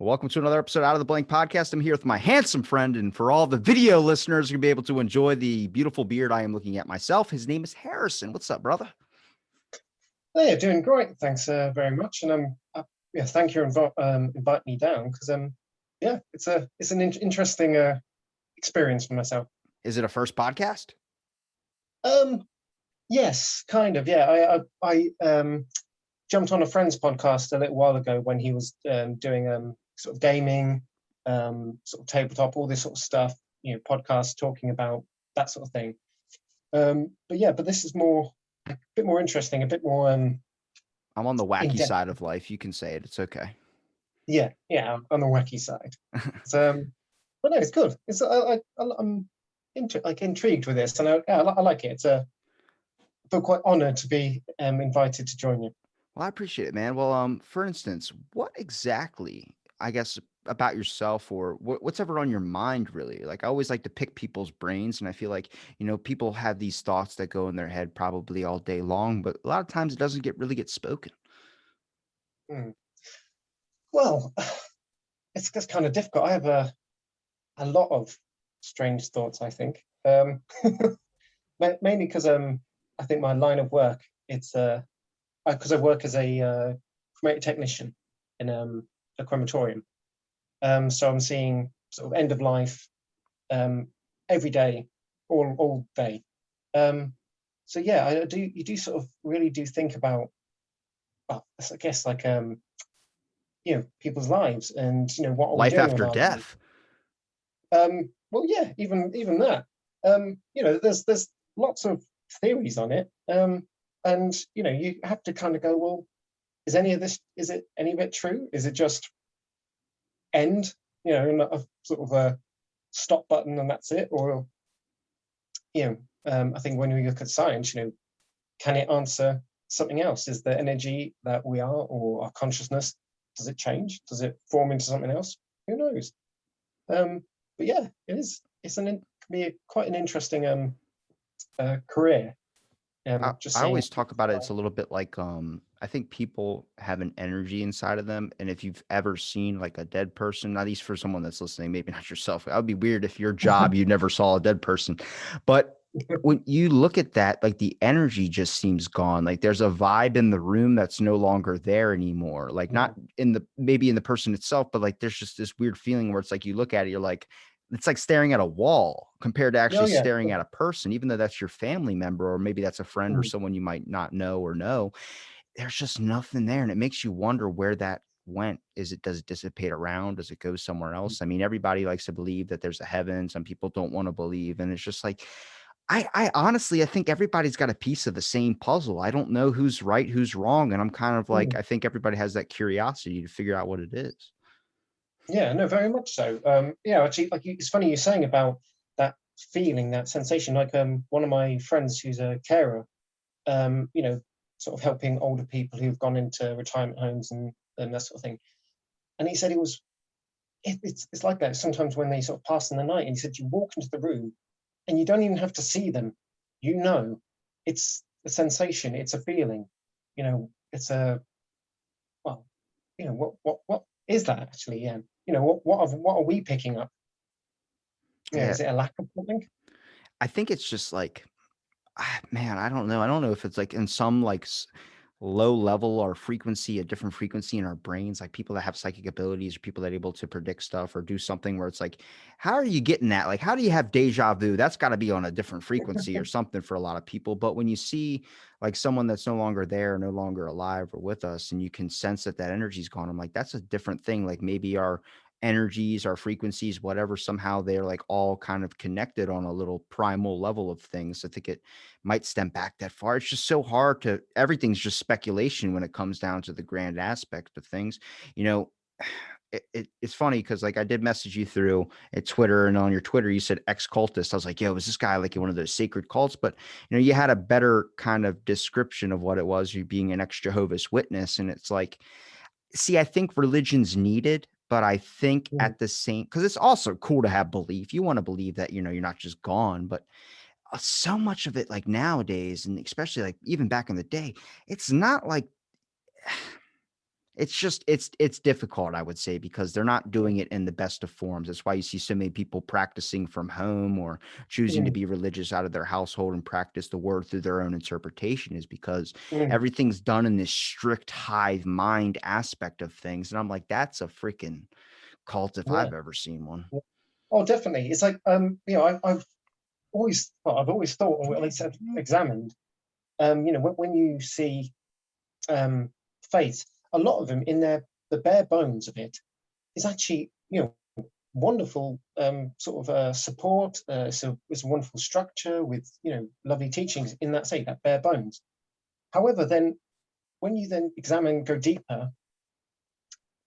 Welcome to another episode Out of the Blank podcast. I'm here with my handsome friend, and for all the video listeners, you'll be able to enjoy the beautiful beard I am looking at myself. His name is Harrison. What's up, brother? Hey, doing great. Thanks very much. And yeah, thank you for inviting me down because yeah, it's an interesting experience for myself. Is it a first podcast? Yes, kind of. Yeah, I jumped on a friend's podcast a little while ago when he was doing sort of gaming, sort of tabletop, all this sort of stuff. You know, podcasts talking about that sort of thing. But this is a bit more interesting, a bit more I'm on the wacky in-depth. side of life. You can say it. It's okay. Yeah, on the wacky side. But no, it's good. I'm intrigued with this, and I like it. I feel quite honoured to be invited to join you. Well, I appreciate it, man. Well, for instance, what exactly, I guess, about yourself or what's ever on your mind, really? Like, I always like to pick people's brains, and I feel like, people have these thoughts that go in their head probably all day long, but a lot of times it doesn't really get spoken. Hmm. Well, it's just kind of difficult. I have a lot of strange thoughts, I think. Mainly because I think my line of work, it's because I work as a cremator technician in a crematorium. So I'm seeing sort of end of life every day, all day. So yeah, you do sort of really do think about, well, I guess like people's lives and what are we Life doing with after our lives. death. Well, yeah, even that. There's lots of theories on it. And you have to kind of go, well, is any of it true? Is it just end, not a sort of a stop button and that's it? Or, I think when we look at science, can it answer something else? Is the energy that we are, or our consciousness, does it change? Does it form into something else? Who knows? But yeah, it is. Can be quite an interesting career. Just I seeing. always talk about it. It's a little bit like I think people have an energy inside of them, and if you've ever seen like a dead person, at least for someone that's listening, maybe not yourself, that would be weird if your job you never saw a dead person. But when you look at that, like the energy just seems gone. Like there's a vibe in the room that's no longer there anymore. Like not in the maybe in the person itself, but like there's just this weird feeling where it's like you look at it, you're like, it's like staring at a wall compared to Oh actually yeah. staring at a person, even though that's your family member, or maybe that's a friend or Mhm. someone you might not know or know. There's just nothing there. And it makes you wonder where that went. Does it dissipate around? Does it go somewhere else? I mean, everybody likes to believe that there's a heaven. Some people don't want to believe. And it's just like, I honestly, I think everybody's got a piece of the same puzzle. I don't know who's right, who's wrong. And I'm kind of like, Mhm. I think everybody has that curiosity to figure out what it is. Yeah, no, very much so. Yeah, actually, it's funny you're saying about that feeling, that sensation. Like one of my friends who's a carer, sort of helping older people who've gone into retirement homes and that sort of thing. And he said it's like that sometimes when they sort of pass in the night. And he said you walk into the room and you don't even have to see them. It's a sensation, it's a feeling. It's a well, what is that actually? Yeah. What are we picking up? Yeah, Yeah. is it a lack of something? I think it's just like, man, I don't know. I don't know if it's like in some like low level or frequency, a different frequency in our brains, like people that have psychic abilities or people that are able to predict stuff or do something where it's like, how are you getting that? Like, how do you have deja vu? That's got to be on a different frequency or something for a lot of people. But when you see like someone that's no longer there, no longer alive or with us, and you can sense that that energy's gone, I'm like, that's a different thing. Like maybe our energies, our frequencies, whatever, somehow they're like all kind of connected on a little primal level of things. I think it might stem back that far. It's just so hard to, everything's just speculation when it comes down to the grand aspect of things. You know, it's funny because like I did message you through at Twitter, and on your Twitter you said ex-cultist. I was like, yo, is this guy like in one of those sacred cults? But you had a better kind of description of what it was, you being an ex-Jehovah's Witness. And it's like, see, I think religion's needed, but I think Mhm. at the same, because it's also cool to have belief. You want to believe that, you're not just gone, but so much of it, like nowadays, and especially like even back in the day, it's not like It's just it's difficult, I would say, because they're not doing it in the best of forms. That's why you see so many people practicing from home or choosing to Mm, be religious out of their household and practice the word through their own interpretation is because mm, everything's done in this strict hive mind aspect of things. And I'm like, that's a freaking cult if yeah. I've ever seen one. Yeah. Oh, definitely. It's like I've always thought, or at least I've examined, when you see um, faith, a lot of them in the bare bones of it is actually, wonderful sort of support. It's a wonderful structure with, lovely teachings in that say that bare bones. However, then when you then examine, go deeper,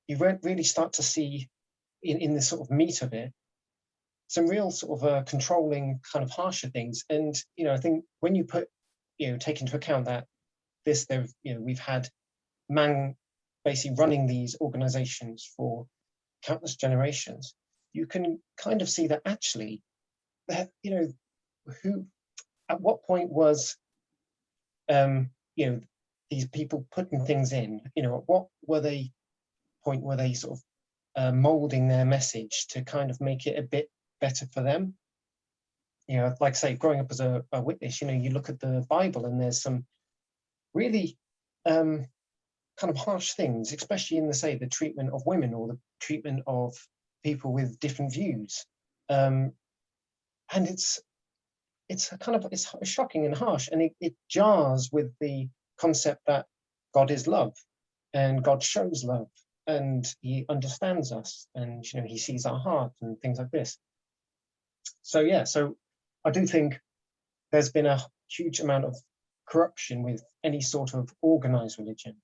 you won't really start to see in the sort of meat of it some real sort of controlling kind of harsher things. And I think when you put take into account that we've had man basically running these organizations for countless generations, you can kind of see that actually that who at what point was um you know these people putting things in, at what were they point were they sort of molding their message to kind of make it a bit better for them. Like I say, growing up as a witness, you look at the Bible and there's some really um kind of harsh things, especially in the treatment of women or the treatment of people with different views. And it's shocking and harsh, and it jars with the concept that God is love, and God shows love, and He understands us, and He sees our heart and things like this. So yeah, so I do think there's been a huge amount of corruption with any sort of organized religion,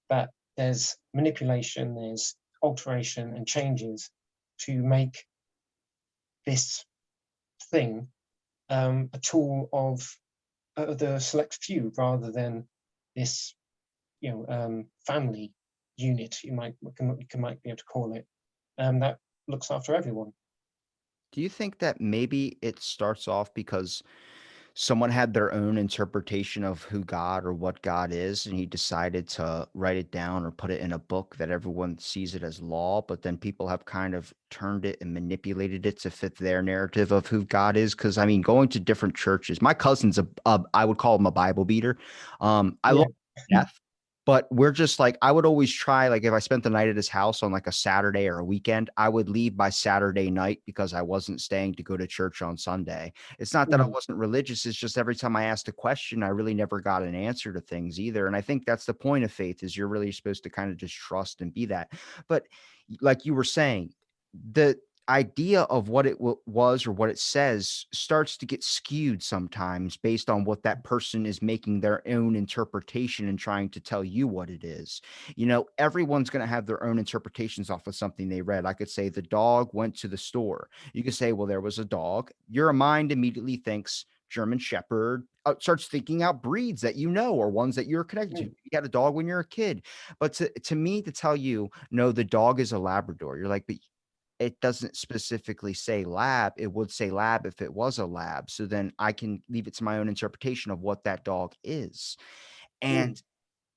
that there's manipulation, there's alteration and changes to make this thing a tool of the select few rather than this, family unit, you might be able to call it, that looks after everyone. Do you think that maybe it starts off because someone had their own interpretation of who God or what God is, and he decided to write it down or put it in a book that everyone sees it as law, but then people have kind of turned it and manipulated it to fit their narrative of who God is? Because I mean, going to different churches, my cousin's I would call him a Bible beater. I love Yeah. him to death. But we're just like, I would always try, like, if I spent the night at his house on like a Saturday or a weekend, I would leave by Saturday night because I wasn't staying to go to church on Sunday. It's not that I Mm, wasn't religious, it's just every time I asked a question, I really never got an answer to things either, and I think that's the point of faith is you're really supposed to kind of just trust and be that. But like you were saying, the idea of what it was or what it says starts to get skewed sometimes based on what that person is making their own interpretation and trying to tell you what it is. Everyone's going to have their own interpretations off of something they read. I could say the dog went to the store. You could say, well, there was a dog. Your mind immediately thinks German Shepherd, starts thinking out breeds that or ones that you're connected to. mm, You had a dog when you're a kid. But to me, to tell you, no, the dog is a Labrador, you're like, but it doesn't specifically say lab. It would say lab if it was a lab. So then I can leave it to my own interpretation of what that dog is. mm, And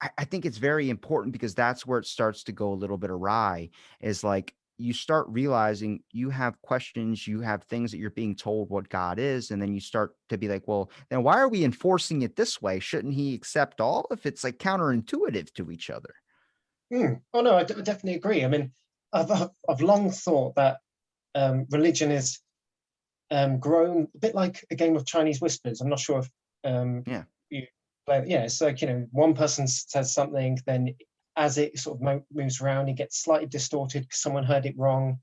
I think it's very important because that's where it starts to go a little bit awry, is like you start realizing you have questions, you have things that you're being told what God is. And then you start to be like, well, then why are we enforcing it this way? Shouldn't he accept all if it's like counterintuitive to each other? Oh no, I definitely agree. I mean, I've long thought that religion is grown a bit like a game of Chinese whispers. I'm not sure if Yeah. you play. Yeah, it's like one person says something, then as it sort of moves around, it gets slightly distorted because someone heard it wrong,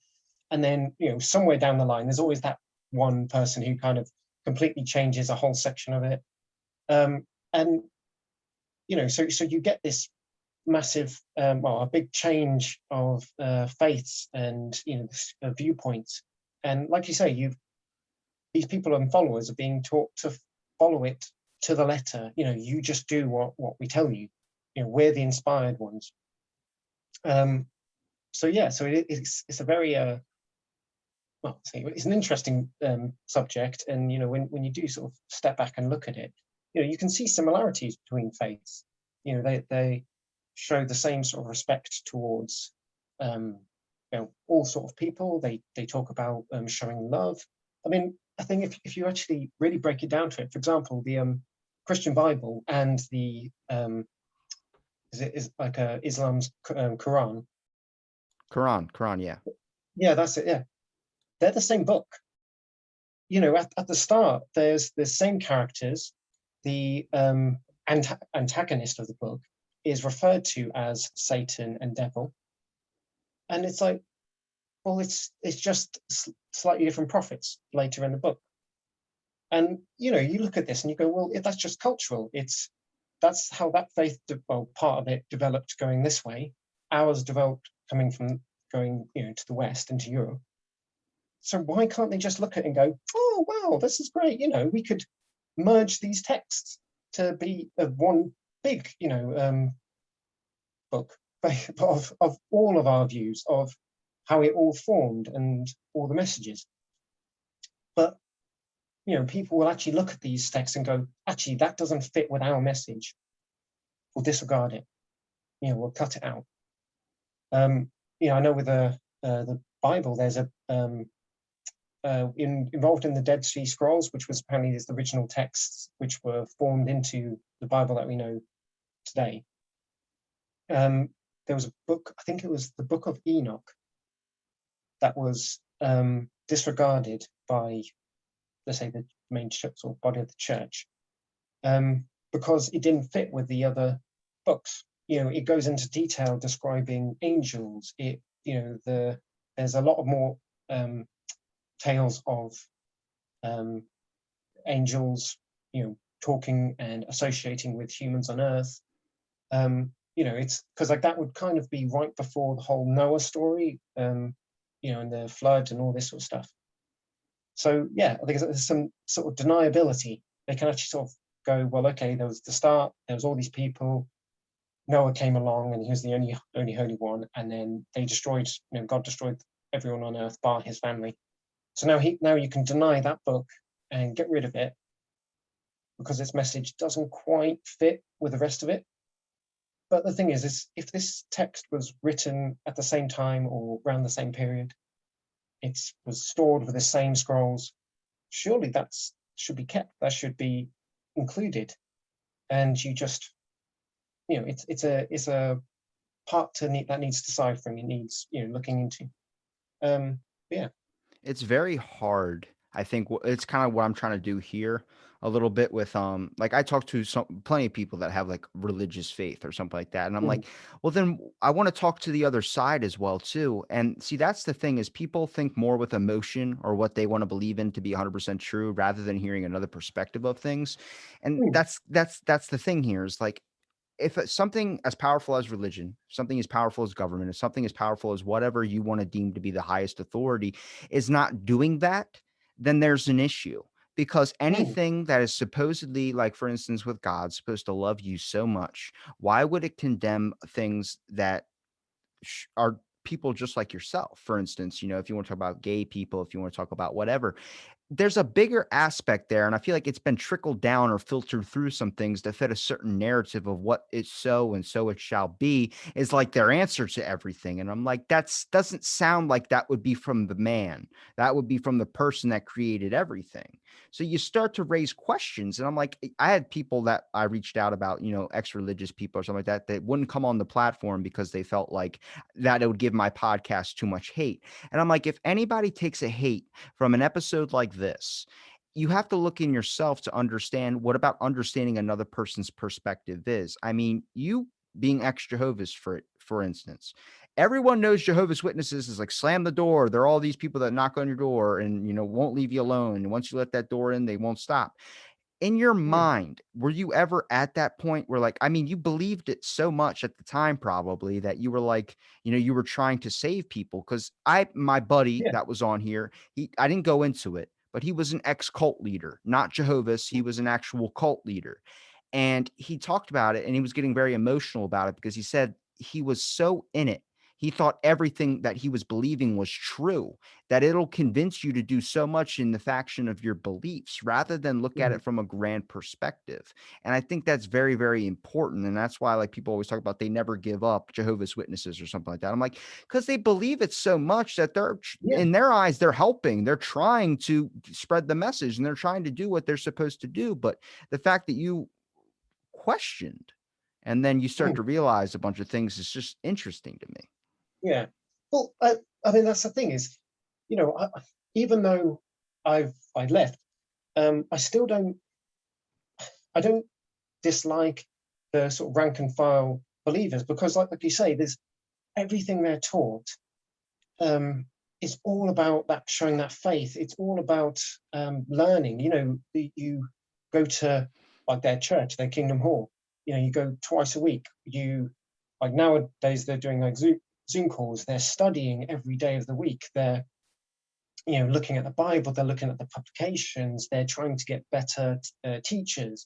and then somewhere down the line, there's always that one person who kind of completely changes a whole section of it. And so you get this massive, a big change of faiths and viewpoints. And like you say, these people and followers are being taught to follow it to the letter. You just do what we tell you. We're the inspired ones. Um, so yeah, so it's a very it's an interesting subject, and when you do sort of step back and look at it, you can see similarities between faiths. They show the same sort of respect towards um, all sort of people. They talk about showing love. I mean, I think if you actually really break it down to it, for example, the Christian Bible and the is like Islam's Quran. Quran, yeah. Yeah, that's it. Yeah, they're the same book. At the start, there's the same characters. The antagonist of the book is referred to as Satan and devil, and it's like, well, it's just slightly different prophets later in the book. And you look at this and you go, well, if that's just cultural. That's how that faith, well, part of it developed going this way. Ours developed coming from going, to the West into Europe. So why can't they just look at it and go, oh wow, this is great. We could merge these texts to be one big, book of all of our views of how it all formed and all the messages. But people will actually look at these texts and go, actually, that doesn't fit with our message. We'll disregard it. We'll cut it out. I know with the Bible, there's a involved in the Dead Sea Scrolls, which was apparently the original texts which were formed into the Bible that we know today. There was a book, I think it was the Book of Enoch, that was disregarded by, let's say, the main church or body of the church, because it didn't fit with the other books. It goes into detail describing angels. There's a lot of more tales of angels, talking and associating with humans on Earth. It's because like that would kind of be right before the whole Noah story, and the flood and all this sort of stuff. So yeah, I think there's some sort of deniability. They can actually sort of go, well, okay, there was the start, there was all these people, Noah came along and he was the only holy one, and then they destroyed, God destroyed everyone on Earth bar his family. So now you can deny that book and get rid of it because its message doesn't quite fit with the rest of it. But the thing is if this text was written at the same time or around the same period, it was stored with the same scrolls, surely that should be kept. That should be included. And you just, it's a part that needs deciphering. It needs looking into. Yeah. It's very hard. I think it's kind of what I'm trying to do here a little bit with like I talk to plenty of people that have like religious faith or something like that, and I'm Mm, like, well then I want to talk to the other side as well too. And see, that's the thing, is people think more with emotion or what they want to believe in to be 100% true rather than hearing another perspective of things. And mm, that's the thing here, is like, if it's something as powerful as religion, something as powerful as government, if something as powerful as whatever you want to deem to be the highest authority is not doing that, then there's an issue. Because mm, anything that is supposedly, like for instance, with God, supposed to love you so much, why would it condemn things that are people just like yourself? For instance, if you want to talk about gay people, if you want to talk about whatever, there's a bigger aspect there, and I feel like it's been trickled down or filtered through some things to fit a certain narrative of what is so and so it shall be, is like their answer to everything. And I'm like, that's doesn't sound like that would be from the man. That would be from the person that created everything. So you start to raise questions. And I'm like, I had people that I reached out about, ex-religious people or something like that, that wouldn't come on the platform because they felt like that it would give my podcast too much hate. And I'm like, if anybody takes a hate from an episode like this, you have to look in yourself to understand what about understanding another person's perspective is. I mean, you being ex-Jehovah's, for instance, everyone knows Jehovah's Witnesses is like slam the door. There are all these people that knock on your door and won't leave you alone. And once you let that door in, they won't stop. In your mm, mind, were you ever at that point where, like, I mean, you believed it so much at the time probably that you were like, you were trying to save people? Because my buddy yeah. that was on here, I didn't go into it, but he was an ex-cult leader, not Jehovah's. He Mm, was an actual cult leader. And he talked about it and he was getting very emotional about it because he said he was so in it. He thought everything that he was believing was true, that it'll convince you to do so much in the faction of your beliefs rather than look at Mm. it from a grand perspective. And I think that's very, very important. And that's why, like, people always talk about they never give up, Jehovah's Witnesses or something like that. I'm like, because they believe it so much that Yeah. in their eyes, they're helping, they're trying to spread the message and they're trying to do what they're supposed to do. But the fact that you questioned and then you start Mm. to realize a bunch of things is just interesting to me. Yeah. Well, I mean, that's the thing is, even though I left, I still don't, I don't dislike the sort of rank and file believers because, like you say, there's everything they're taught. Um, is all about that showing that faith. It's all about learning. You go to like their church, their Kingdom Hall. You go twice a week. Like nowadays they're doing like Zoom calls. They're studying every day of the week. They're looking at the Bible. They're looking at the publications. They're trying to get better teachers.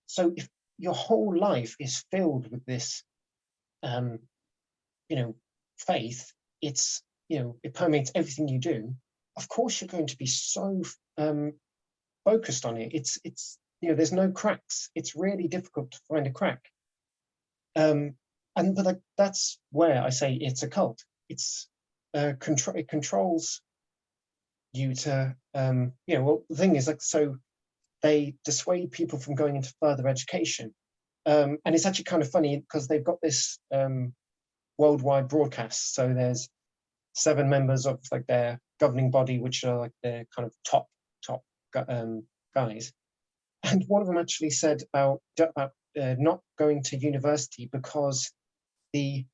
So if your whole life is filled with this, um, faith, it permeates everything you do. Of course, you're going to be so um, focused on it. There's no cracks. It's really difficult to find a crack. And but that's where I say it's a cult. It's control. It controls you to. Well, the thing is, like, so they dissuade people from going into further education. And it's actually kind of funny because they've got this worldwide broadcast. So there's 7 members of like their governing body, which are like their kind of top guys. And one of them actually said about not going to university because the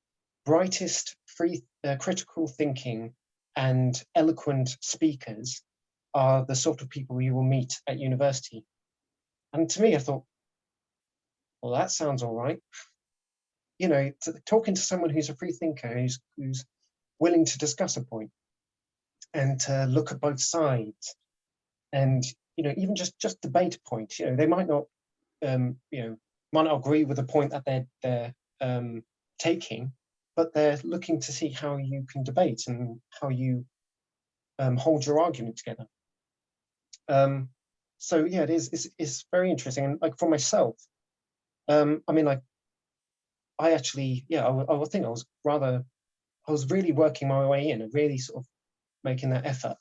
brightest, free, critical thinking and eloquent speakers are the sort of people you will meet at university. And to me, I thought, well, that sounds all right. Talking to someone who's a free thinker, who's willing to discuss a point and to look at both sides, and even just debate a point. They um, you know might not agree with the point that they're taking, but they're looking to see how you can debate and how you hold your argument together. So yeah, it's very interesting. And like for myself, I mean, like I actually, yeah, I think I was really working my way in and really sort of making that effort.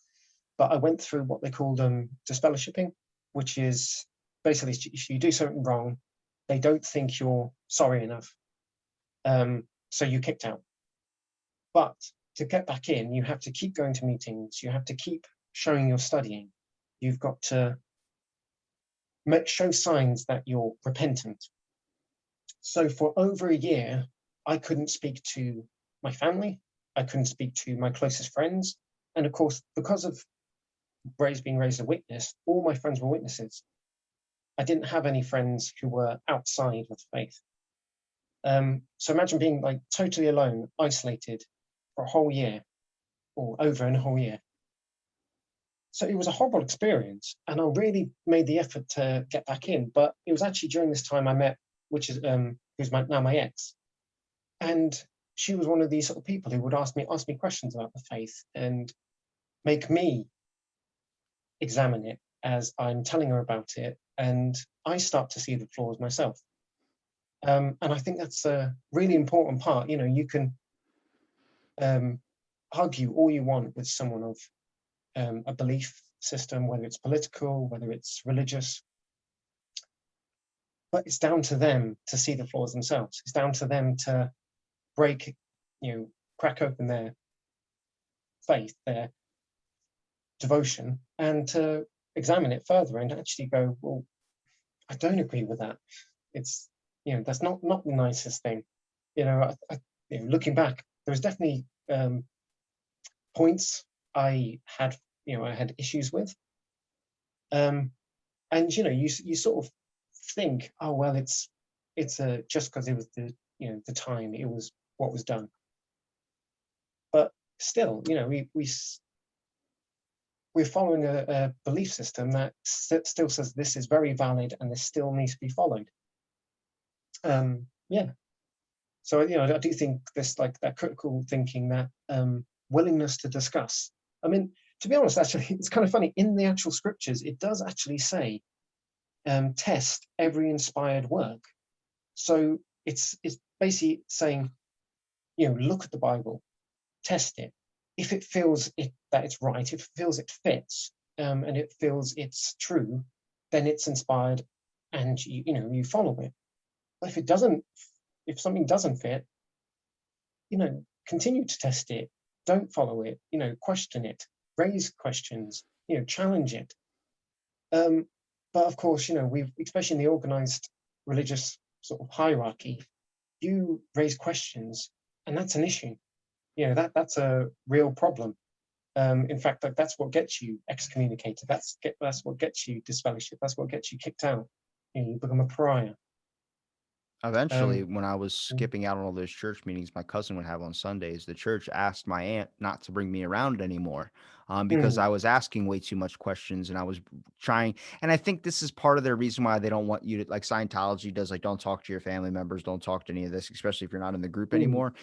But I went through what they called disfellowshipping, which is basically if you do something wrong, they don't think you're sorry enough, so you're kicked out. But to get back in, you have to keep going to meetings. You have to keep showing you're studying. You've got to show signs that you're repentant. So for over a year, I couldn't speak to my family. I couldn't speak to my closest friends. And of course, because of being raised a witness, all my friends were witnesses. I didn't have any friends who were outside of faith. So imagine being like totally alone, isolated for a whole year or over a whole year. So it was a horrible experience, and I really made the effort to get back in. But it was actually during this time I met, which is who's now my ex, and she was one of these sort of people who would ask me questions about the faith and make me examine it as I'm telling her about it, and I start to see the flaws myself. And I think that's a really important part. You can um, argue all you want with someone of a belief system, whether it's political, whether it's religious, but it's down to them to see the flaws themselves. It's down to them to break, crack open their faith, their devotion, and to examine it further and actually go, well, I don't agree with that. It's that's not the nicest thing. Looking back, there was definitely points I had issues with, um, and you sort of think, oh well, it's just because it was the time, it was what was done, but still, we're following a belief system that still says this is very valid and this still needs to be followed. Yeah. So I do think this, like, that critical thinking, that willingness to discuss. I mean, to be honest, actually, it's kind of funny. In the actual scriptures, it does actually say, test every inspired work. So it's basically saying, look at the Bible, test it. If it feels that it's right, if it feels it fits, and it feels it's true, then it's inspired, and you follow it. But if it doesn't, if something doesn't fit, continue to test it. Don't follow it. Question it, raise questions. Challenge it. Um, but of course, we've, especially in the organized religious sort of hierarchy, you raise questions, and that's an issue. That's a real problem. In fact, that's what gets you excommunicated. That's what gets you disfellowship. That's what gets you kicked out. You become a pariah. Eventually, Um, when I was mm, skipping out on all those church meetings my cousin would have on Sundays, the church asked my aunt not to bring me around anymore, because mm, I was asking way too much questions and I was trying. And I think this is part of their reason why they don't want you to, like Scientology does, like, don't talk to your family members, don't talk to any of this, especially if you're not in the group mm, anymore.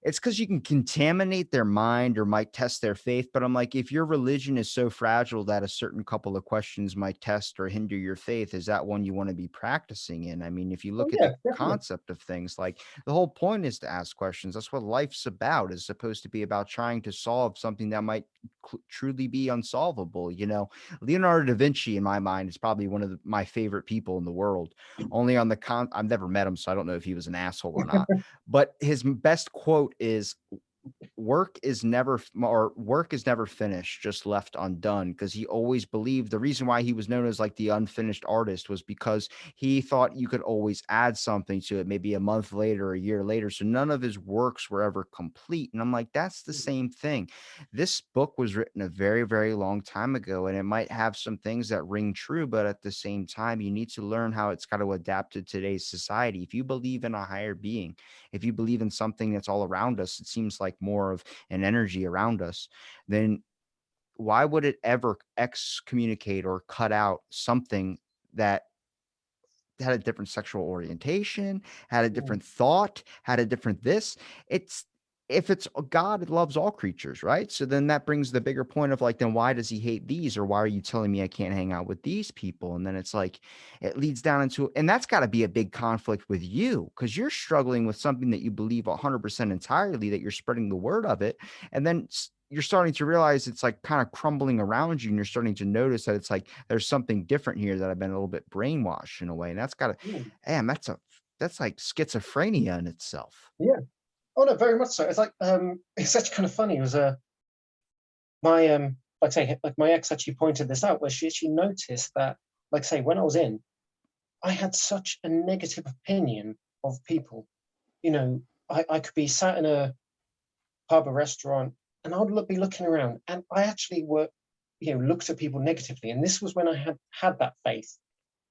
It's because you can contaminate their mind or might test their faith, but I'm like, if your religion is so fragile that a certain couple of questions might test or hinder your faith, is that one you wanna be practicing in? I mean, if you oh look at yeah, the definitely. concept of things, like, the whole point is to ask questions. That's what life's about, is supposed to be about trying to solve something that might truly be unsolvable, you know? Leonardo da Vinci, in my mind, is probably one of my favorite people in the world, only on the I've never met him, so I don't know if he was an asshole or not. But his best quote is, work is never finished, just left undone, because he always believed the reason why he was known as like the unfinished artist was because he thought you could always add something to it, maybe a month later, a year later. So none of his works were ever complete. And I'm like, that's the same thing. This book was written a very, very long time ago, and it might have some things that ring true, but at the same time, you need to learn how it's got to adapt to today's society. If you believe in a higher being, if you believe in something that's all around us, it seems like more of an energy around us, then why would it ever excommunicate or cut out something that had a different sexual orientation, had a Mm, different thought, had a different this? It's if it's a God, it loves all creatures, right? So then that brings the bigger point of like, then why does he hate these? Or why are you telling me I can't hang out with these people? And then it's like, it leads down into, and that's got to be a big conflict with you because you're struggling with something that you believe 100% entirely, that you're spreading the word of it. And then you're starting to realize it's like kind of crumbling around you, and you're starting to notice that it's like there's something different here, that I've been a little bit brainwashed in a way. And that's got to, mm, damn, that's like schizophrenia in itself. yeah. Oh no, very much so. It's like, it's actually kind of funny. It was my like I say, like my ex actually pointed this out, where she noticed that, like say, when I was in, I had such a negative opinion of people. I could be sat in a pub, a restaurant, and I would be looking around, and I actually looked at people negatively. And this was when I had that faith.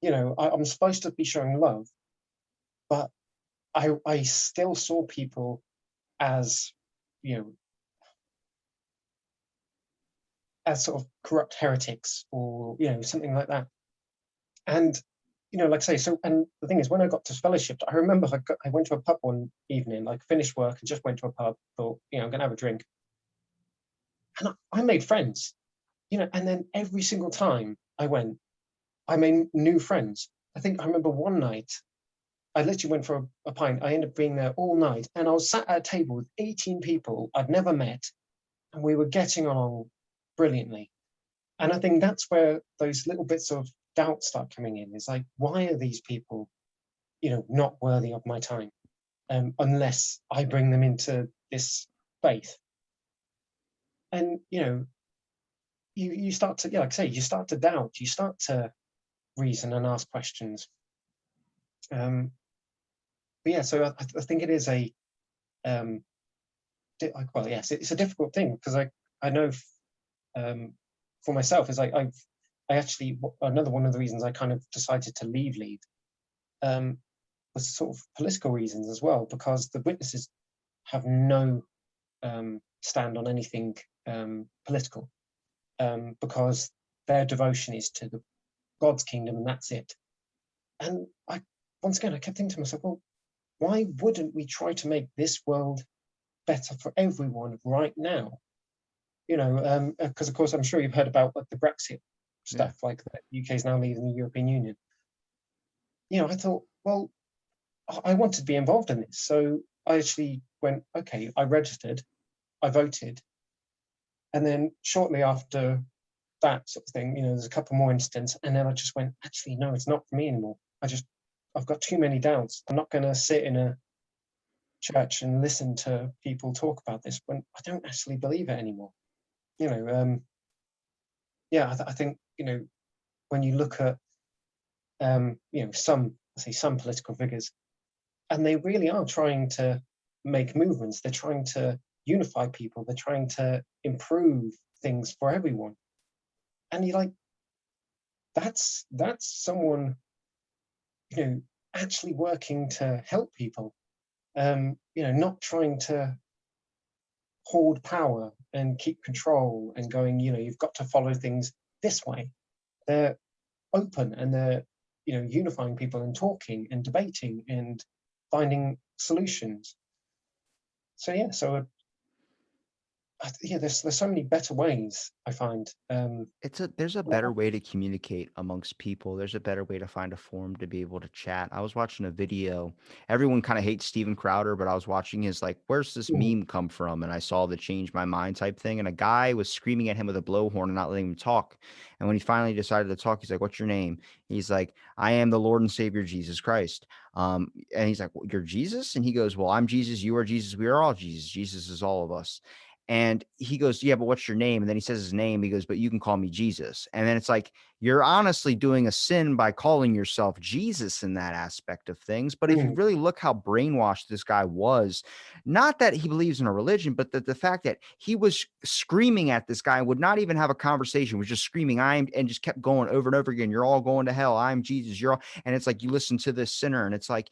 I'm supposed to be showing love, but I still saw people as, you know, as sort of corrupt heretics, or something like that. And like I say, so, and the thing is, when I got to fellowship, I remember I went to a pub one evening, like finished work and just went to a pub, thought, I'm gonna have a drink, and I made friends, and then every single time I went, I made new friends. I think I remember one night I literally went for a pint. I ended up being there all night, and I was sat at a table with 18 people I'd never met, and we were getting along brilliantly. And I think that's where those little bits of doubt start coming in. It's like, why are these people, not worthy of my time, unless I bring them into this faith? And you start to, like I say, you start to doubt, you start to reason and ask questions. Um, but yeah, so I think it is a um, well, yes, it's a difficult thing, because I know, um, for myself, is I actually, another one of the reasons I kind of decided to leave Lead, um, was sort of political reasons as well, because the witnesses have no stand on anything political, because their devotion is to God's kingdom, and that's it. And once again, I kept thinking to myself, well, why wouldn't we try to make this world better for everyone right now? Because of course I'm sure you've heard about like the Brexit Yeah. stuff, like the UK is now leaving the European Union. I thought, well, I want to be involved in this. So I actually went, okay, I registered, I voted, and then shortly after that sort of thing, there's a couple more incidents, and then I just went, actually, no, it's not for me anymore. I've got too many doubts. I'm not going to sit in a church and listen to people talk about this when I don't actually believe it anymore. You know, yeah, I think when you look at some, I say some political figures, and they really are trying to make movements. They're trying to unify people. They're trying to improve things for everyone. And you're like, that's someone actually working to help people. Not trying to hold power and keep control and going. You've got to follow things this way. They're open and they're unifying people and talking and debating and finding solutions. So yeah, yeah, there's so many better ways I find. There's a Yeah. better way to communicate amongst people. There's a better way to find a forum to be able to chat. I was watching a video. Everyone kind of hates Steven Crowder, but I was watching his like, where's this Mhm. meme come from? And I saw the change my mind type thing. And a guy was screaming at him with a blowhorn and not letting him talk. And when he finally decided to talk, he's like, what's your name? He's like, I am the Lord and Savior Jesus Christ. And he's like, well, you're Jesus? And he goes, well, I'm Jesus, you are Jesus, we are all Jesus. Jesus is all of us. And he goes, yeah, but what's your name? And then he says his name. He goes, but you can call me Jesus. And then it's like, you're honestly doing a sin by calling yourself Jesus in that aspect of things. But if you Mm. really look how brainwashed this guy was, not that he believes in a religion, but that the fact that he was screaming at this guy, would not even have a conversation, was just screaming, and just kept going over and over again. You're all going to hell. I'm Jesus. You're all, and it's like, you listen to this sinner, and it's like,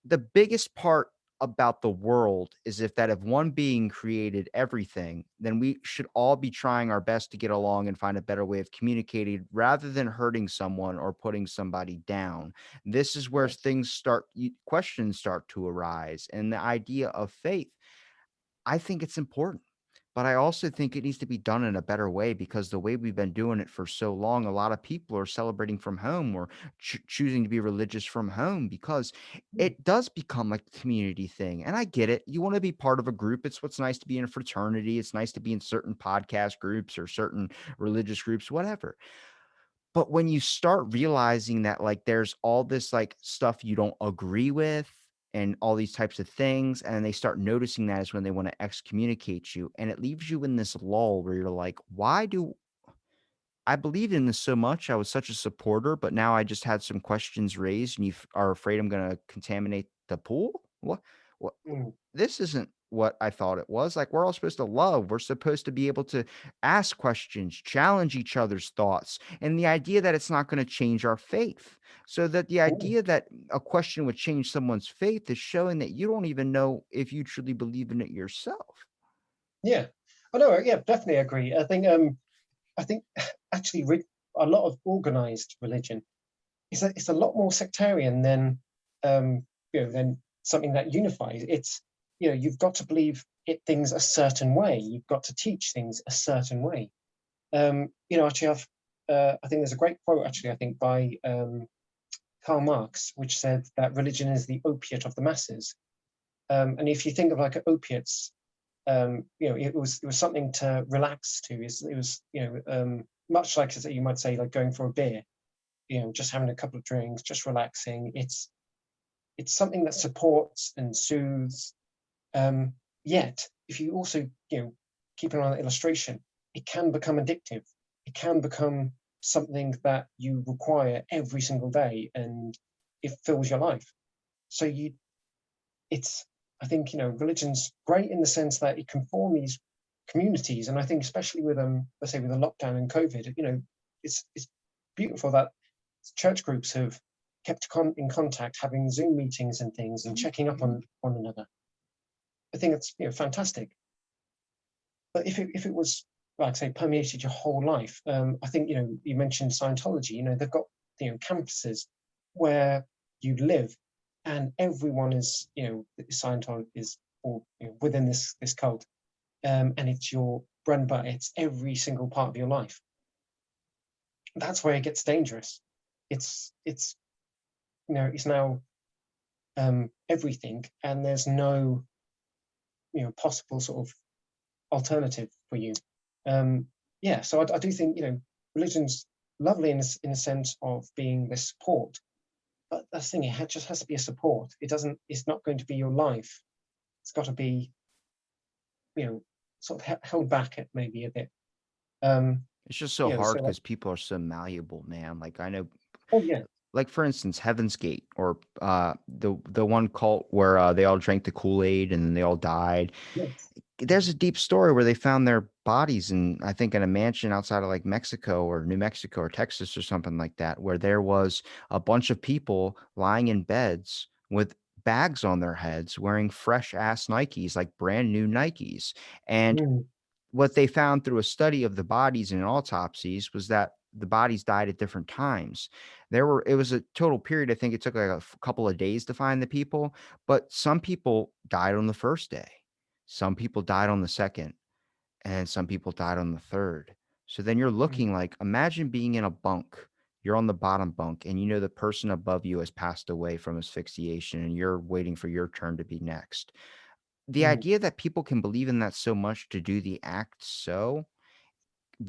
the biggest part about the world is if one being created everything, then we should all be trying our best to get along and find a better way of communicating rather than hurting someone or putting somebody down. This is where Yes. questions start to arise. And the idea of faith, I think it's important, but I also think it needs to be done in a better way, because the way we've been doing it for so long, a lot of people are celebrating from home or choosing to be religious from home, because Mm. it does become like a community thing. And I get it. You want to be part of a group. It's what's nice to be in a fraternity. It's nice to be in certain podcast groups or certain religious groups, whatever. But when you start realizing that, like, there's all this, like, stuff you don't agree with and all these types of things, and they start noticing that is when they wanna excommunicate you, and it leaves you in this lull where you're like, "Why do I believed in this so much. I was such a supporter, but now I just had some questions raised, and are afraid I'm gonna contaminate the pool? What Mm. this isn't what I thought it was. Like, we're all supposed to love. We're supposed to be able to ask questions, challenge each other's thoughts, and the idea that it's not gonna change our faith. So that the Mm. idea that a question would change someone's faith is showing that you don't even know if you truly believe in it yourself. Yeah. I know. Yeah, definitely agree. I think actually a lot of organized religion it's a lot more sectarian than something that unifies. You've got to believe things a certain way. You've got to teach things a certain way. Actually, I think there's a great quote actually, I think by Karl Marx, which said that religion is the opiate of the masses. And if you think of like opiates, it was something to relax to. It was much like you might say like going for a beer, just having a couple of drinks, just relaxing. It's something that supports and soothes. Yet, if you also keep an eye on the illustration, it can become addictive. It can become something that you require every single day, and it fills your life. So it's I think religion's great in the sense that it can form these communities, and I think especially with let's say with the lockdown and COVID, it's beautiful that church groups have kept in contact, having Zoom meetings and things, and checking up on one another. I think it's fantastic. But if it was like say permeated your whole life, I think you mentioned Scientology. They've got campuses where you live, and everyone is, Scientology is, or within this cult, and it's your bread and butter. It's every single part of your life. That's where it gets dangerous. It's it's now everything, and there's no possible sort of alternative for you. Yeah, so I do think religion's lovely in a sense of being this support, but that's the thing. Just has to be a support. It doesn't. It's not going to be your life. It's got to be sort of held back at maybe a bit. Um, It's just so hard so like, because people are so malleable, man. Like I know, oh yeah, like for instance, Heaven's Gate, or the one cult where they all drank the Kool-Aid and then they all died. yes, There's a deep story where they found their bodies in, I think, in a mansion outside of like Mexico or New Mexico or Texas or something like that, where there was a bunch of people lying in beds with bags on their heads wearing fresh ass Nikes, like brand new Nikes. And mm, what they found through a study of the bodies in autopsies was that the bodies died at different times. It was a total period. I think it took like a couple of days to find the people, but some people died on the first day. Some people died on the second, and some people died on the third. So then you're mm, looking like, imagine being in a bunk. You're on the bottom bunk, and you know the person above you has passed away from asphyxiation, and you're waiting for your turn to be next. The mm, idea that people can believe in that so much to do the act so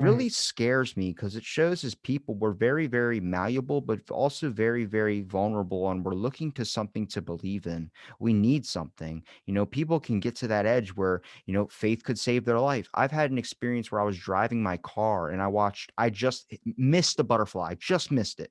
mm, really scares me, because it shows as people we're very, very malleable, but also very, very vulnerable, and we're looking to something to believe in. We need something. People can get to that edge where, faith could save their life. I've had an experience where I was driving my car and I just missed the butterfly. I just missed it,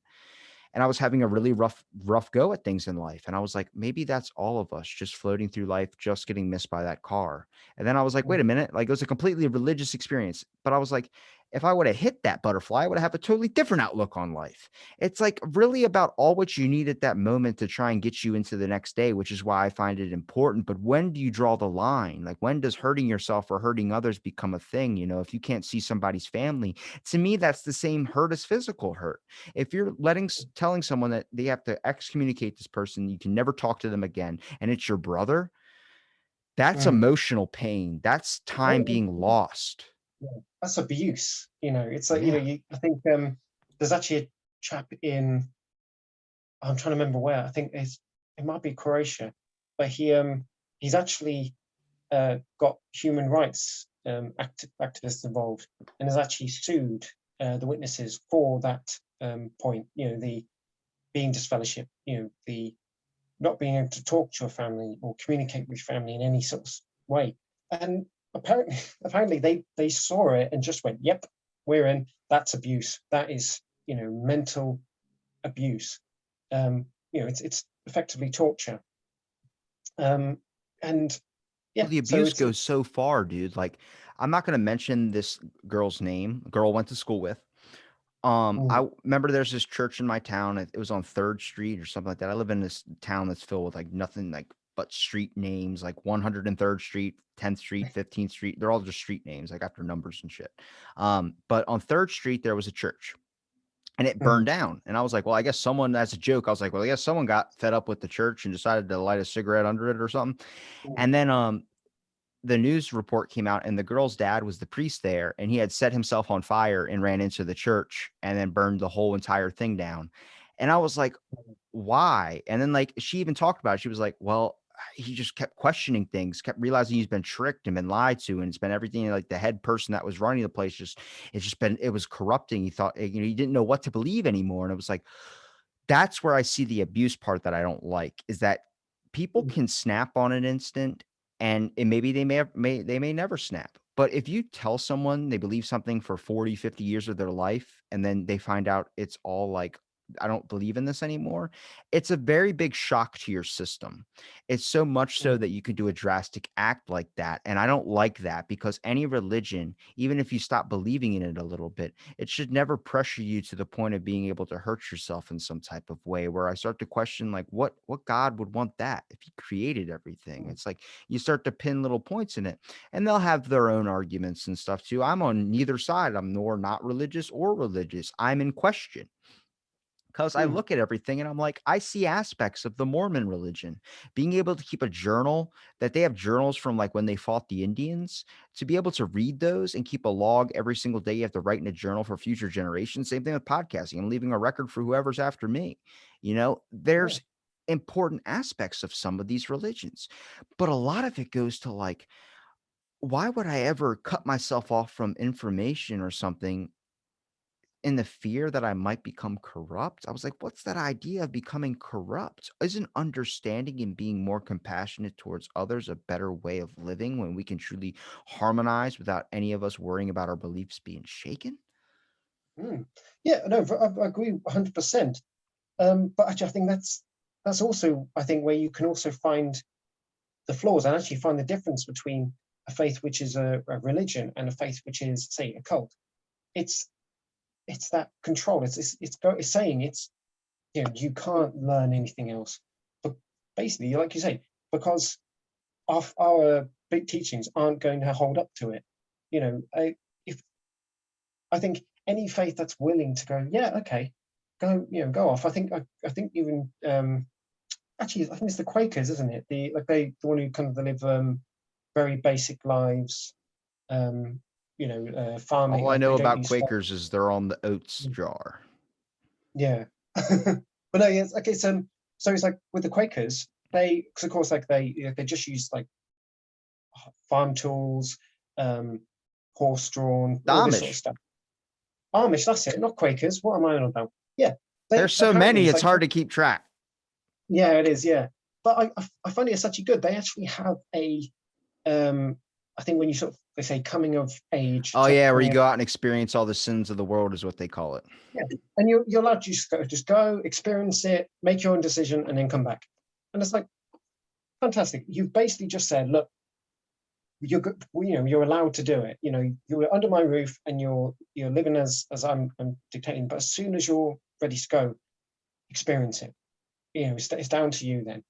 and I was having a really rough go at things in life. And I was like, maybe that's all of us, just floating through life, just getting missed by that car. And then I was like, wait mm, a minute, like it was a completely religious experience. But I was like, if I would have hit that butterfly, I would have a totally different outlook on life. It's like really about all what you need at that moment to try and get you into the next day, which is why I find it important. But when do you draw the line? Like, when does hurting yourself or hurting others become a thing? If you can't see somebody's family, to me, that's the same hurt as physical hurt. If you're telling someone that they have to excommunicate this person, you can never talk to them again, and it's your brother, that's mm. emotional pain. That's time Oh, being lost. yeah. That's abuse. It's like Yeah. I think there's actually a chap in, I'm trying to remember where. I think it might be Croatia, but he's actually got human rights activists involved, and has actually sued the witnesses for that point. The being disfellowship, the not being able to talk to your family or communicate with family in any sort of way. And apparently, apparently they saw it and just went, "Yep, we're in. That's abuse. That is, mental abuse. It's effectively torture." Um, and Well, yeah, the so abuse goes so far, dude. Like, I'm not going to mention this girl's name. Girl I went to school with. mm, I remember there's this church in my town. It was on 3rd Street or something like that. I live in this town that's filled with like nothing like but street names, like 103rd Street, 10th Street, 15th Street. They're all just street names, like after numbers and shit. But on 3rd Street there was a church, and it burned mm, down. And I was like, well, I guess someone, as a joke, I was like, well, I guess someone got fed up with the church and decided to light a cigarette under it or something. mm, And then the news report came out, and the girl's dad was the priest there, and he had set himself on fire and ran into the church and then burned the whole entire thing down. And I was like, why? And then like she even talked about it. She was like, well, he just kept questioning things, kept realizing he's been tricked and been lied to, and it's been everything. Like the head person that was running the place, it was corrupting. He thought, he didn't know what to believe anymore. And it was like, that's where I see the abuse part that I don't like, is that people mm, can snap on an instant, and maybe they may never snap. But if you tell someone they believe something for 40, 50 years of their life, and then they find out it's all like, I don't believe in this anymore, it's a very big shock to your system. It's so much so mm, that you could do a drastic act like that. And I don't like that, because any religion, even if you stop believing in it a little bit, it should never pressure you to the point of being able to hurt yourself in some type of way, where I start to question, like, what God would want that if he created everything? mm, It's like you start to pin little points in it, and they'll have their own arguments and stuff too. I'm on neither side. I'm nor not religious or religious. I'm in question. Because I Mm, look at everything and I'm like, I see aspects of the Mormon religion. Being able to keep a journal, that they have journals from like when they fought the Indians, to be able to read those and keep a log every single day you have to write in a journal for future generations. Same thing with podcasting. I'm leaving a record for whoever's after me. yeah. There's important aspects of some of these religions, but a lot of it goes to like, why would I ever cut myself off from information or something in the fear that I might become corrupt? I was like, what's that idea of becoming corrupt? Isn't understanding and being more compassionate towards others a better way of living when we can truly harmonize without any of us worrying about our beliefs being shaken? Mm. Yeah, no, I agree 100%. But actually, I think that's also, I think, where you can also find the flaws and actually find the difference between a faith which is a religion and a faith which is, say, a cult. It's it's that control. It's saying you can't learn anything else. But basically, like you say, because our big teachings aren't going to hold up to it. You know, if I think any faith that's willing to go, yeah, okay, go off. I think even actually, I think it's the Quakers, isn't it? The one who kind of live very basic lives, farming. All I They know don't about use Quakers is they're on the oats jar. yeah. But no, yes, okay. So it's like with the Quakers, because of course, like they just use like farm tools, um, horse drawn, The all this sort of Amish. stuff. Amish, that's it, not Quakers. What am I on about? Yeah, they There's so apparently many, it's it's like hard to keep track. yeah, it is, yeah. But I find it actually good. They actually have um, I think when you sort of they say coming of age, Oh yeah, where you coming of go out and experience all the sins of the world is what they call it. yeah, and you're allowed to just go experience it, make your own decision, and then come back. And it's like fantastic. You've basically just said, look, you're allowed to do it. You're under my roof and you're living as I'm dictating. But as soon as you're ready to go, experience it. It's down to you then.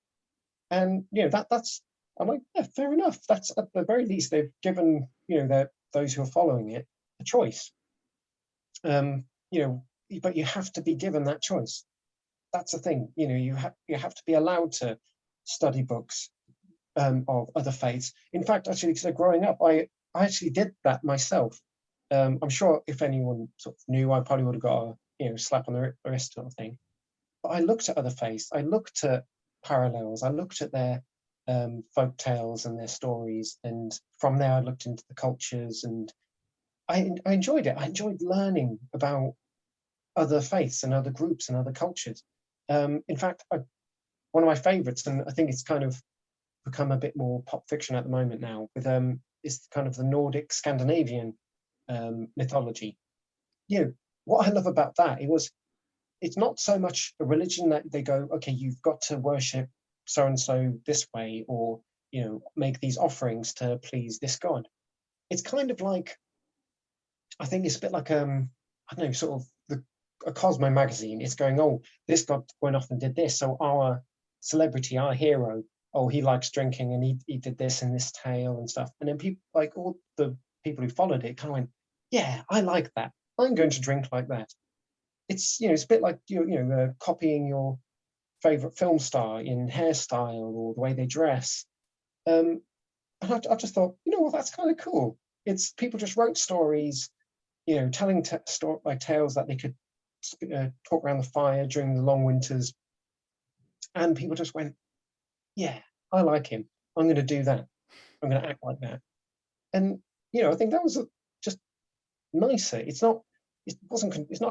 And that's I'm like, yeah, fair enough. That's at the very least they've given those who are following it a choice. Um, but you have to be given that choice. That's the thing. You have to be allowed to study books of other faiths. In fact, actually, so growing up, I actually did that myself. I'm sure if anyone sort of knew, I probably would have got a slap on the wrist sort of thing. But I looked at other faiths. I looked at parallels. I looked at their folk tales and their stories, and from there I looked into the cultures, and I enjoyed it. I enjoyed learning about other faiths and other groups and other cultures. In fact, one of my favorites, and I think it's kind of become a bit more pop fiction at the moment now, with is kind of the Nordic Scandinavian mythology. You know, what I love about that, it's not so much a religion that they go, okay, you've got to worship so and so this way, or make these offerings to please this god. It's kind of like, I think it's a bit like I don't know, sort of a Cosmo magazine. It's going, oh, this god went off and did this, so our celebrity, our hero, oh, he likes drinking and he did this in this tale and stuff. And then people, like all the people who followed it, kind of went, yeah, I like that. I'm going to drink like that. It's a bit like copying your favorite film star in hairstyle or the way they dress. Um, and I just thought, well, that's kind of cool. It's people just wrote stories, telling like tales that they could talk around the fire during the long winters, and people just went, yeah, I like him. I'm going to do that. I'm going to act like that. And I think that was just nicer. It's not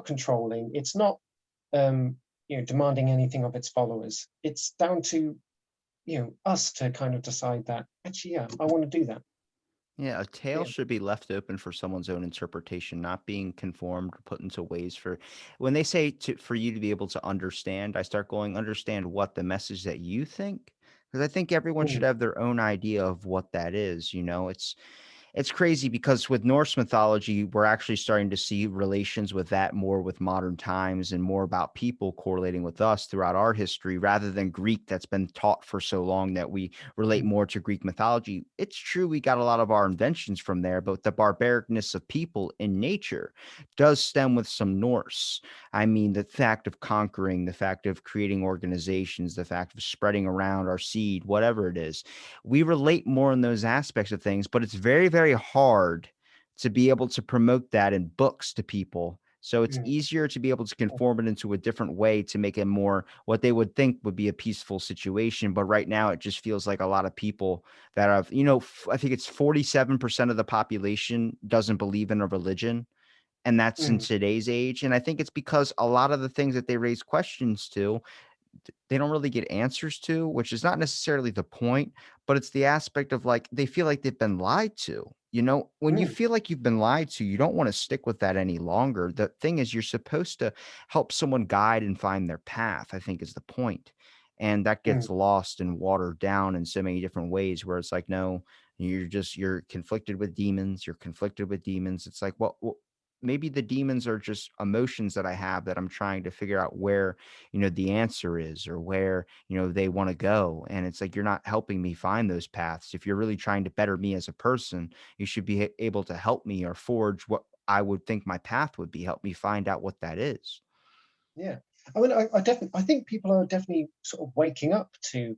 controlling. It's not demanding anything of its followers. It's down to us to kind of decide that actually, yeah, I want to do that. Yeah, a tale Yeah. should be left open for someone's own interpretation, not being conformed or put into ways for when they say for you to be able to understand, I start going, understand what the message that you think? Because I think everyone should Mm, have their own idea of what that is. It's crazy because with Norse mythology, we're actually starting to see relations with that more with modern times and more about people correlating with us throughout our history rather than Greek that's been taught for so long that we relate Mm, more to Greek mythology. It's true we got a lot of our inventions from there, but the barbaricness of people in nature does stem with some Norse. I mean, the fact of conquering, the fact of creating organizations, the fact of spreading around our seed, whatever it is, we relate more in those aspects of things, but it's very, very hard to be able to promote that in books to people. So it's mm, easier to be able to conform it into a different way to make it more what they would think would be a peaceful situation. But right now, it just feels like a lot of people that have, I think it's 47% of the population doesn't believe in a religion. And that's in mm, today's age. And I think it's because a lot of the things that they raise questions to they don't really get answers to, which is not necessarily the point, but it's the aspect of like they feel like they've been lied to. When you mm, feel like you've been lied to, you don't want to stick with that any longer. The thing is, you're supposed to help someone guide and find their path, I think is the point. And that mm, gets lost and watered down in so many different ways where it's like, no, you're conflicted with demons. You're conflicted with demons. It's like, well, maybe the demons are just emotions that I have that I'm trying to figure out where the answer is or where, they want to go. And it's like, you're not helping me find those paths. If you're really trying to better me as a person, you should be able to help me or forge what I would think my path would be, help me find out what that is. yeah. I mean, I definitely, I think people are definitely sort of waking up to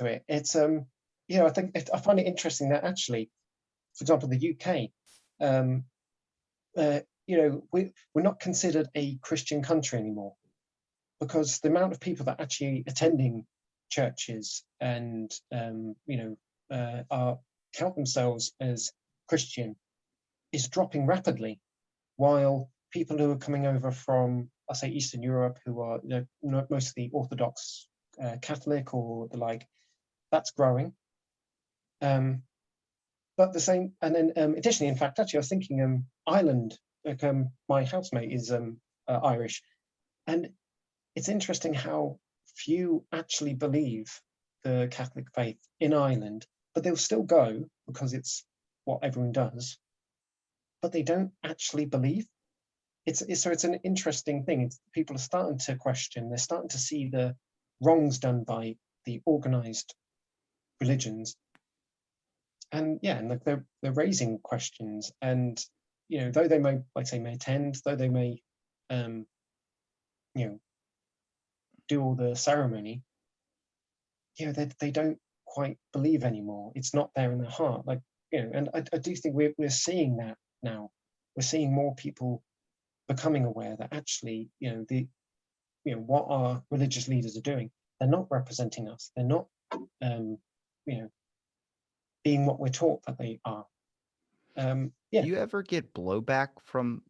it. It's I think I find it interesting that actually, for example, the UK, um, we're not considered a Christian country anymore because the amount of people that actually attending churches and are count themselves as Christian is dropping rapidly, while people who are coming over from, I say, Eastern Europe, who are mostly Orthodox Catholic or the like, that's growing. Um, but the same, and then additionally, in fact, actually, I was thinking Ireland. Like my housemate is Irish, and it's interesting how few actually believe the Catholic faith in Ireland, but they'll still go because it's what everyone does, but they don't actually believe. So it's an interesting thing. People are starting to question. They're starting to see the wrongs done by the organized religions, and yeah, and like they're raising questions. And though they may, like say, may attend, though they may, um, you know, do all the ceremony, they don't quite believe anymore. It's not there in their heart. Like, and I do think we're seeing that now. We're seeing more people becoming aware that actually, what our religious leaders are doing, they're not representing us. They're not, um, you know, being what we're taught that they are. Do Yeah. you ever get blowback from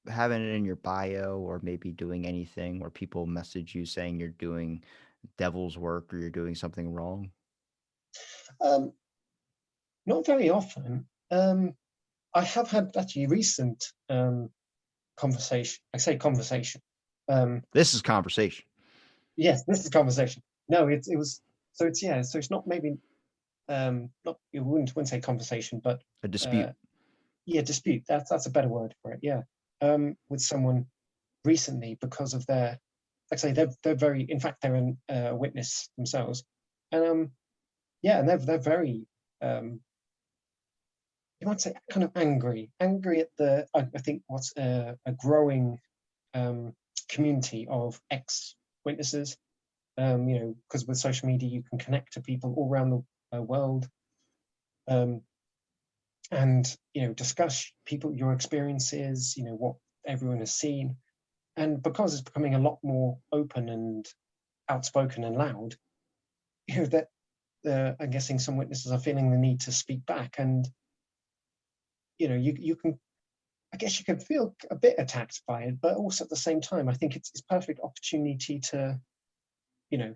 having it in your bio or maybe doing anything where people message you saying you're doing devil's work or you're doing something wrong? Um, Not very often. I have had actually recent conversation. I say conversation. Um, This is conversation, yes, this is conversation. No, it was. So it's yeah. So it's not maybe not you wouldn't say conversation, but a dispute. uh, yeah, dispute. That's a better word for it. Yeah, with someone recently because of their, like I say, they're very. In fact, they're a witness themselves, and yeah, and they're very you might say kind of angry at the I think what's a growing um, community of ex-witnesses. Because with social media you can connect to people all around the world, um, and discuss people your experiences. What everyone has seen, and because it's becoming a lot more open and outspoken and loud, that I'm guessing some witnesses are feeling the need to speak back, and you can I guess you can feel a bit attacked by it, but also at the same time, I think it's perfect opportunity to, you know,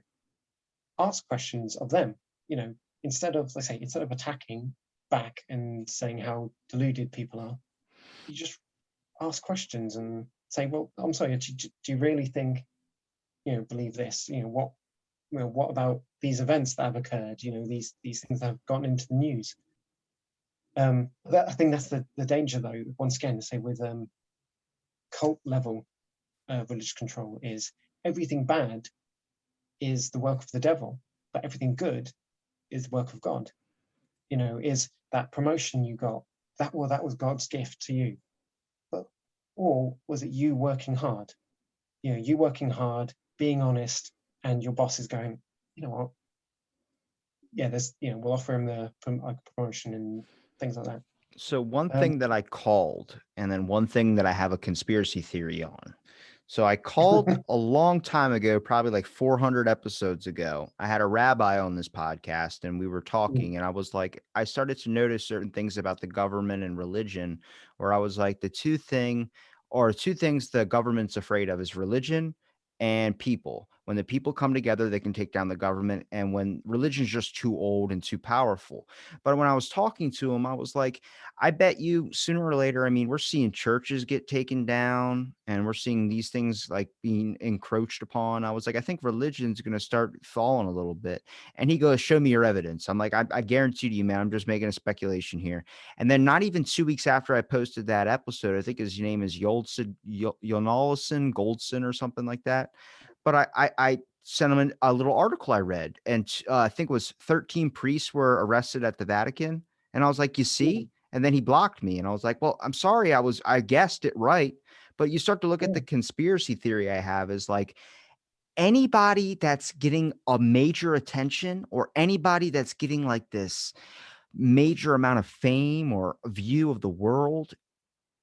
ask questions of them. You know, instead of, let's say, instead of attacking back and saying how deluded people are, you just ask questions and say, well, I'm sorry, do you really think, believe this? What about these events that have occurred? These things that have gotten into the news. I think that's the danger, though. Once again, say with cult level religious control is everything bad is the work of the devil, but everything good is the work of God. Is that promotion you got, that was God's gift to you, but or was it you working hard? You working hard, being honest, and your boss is going, you know what? Yeah, we'll offer him like promotion and things like that. So one Um, thing that I called, and then one thing that I have a conspiracy theory on. So I called a long time ago, probably like 400 episodes ago. I had a rabbi on this podcast and we were mm, talking, and I was like, I started to notice certain things about the government and religion where I was like, two things the government's afraid of is religion and people. When the people come together, they can take down the government. And when religion's just too old and too powerful. But when I was talking to him, I was like, I bet you sooner or later, I mean, we're seeing churches get taken down and we're seeing these things like being encroached upon. I was like, I think religion's going to start falling a little bit. And he goes, show me your evidence. I'm like, I guarantee to you, man, I'm just making a speculation here. And then not even 2 weeks after I posted that episode, I think his name is Yonalison Goldson or something like that. But I sent him a little article I read, and I think it was 13 priests were arrested at the Vatican. And I was like, you mm, see? And then he blocked me. And I was like, well, I'm sorry. I guessed it right. But you start to look at the mm, conspiracy theory I have is like anybody that's getting a major attention or anybody that's getting like this major amount of fame or view of the world.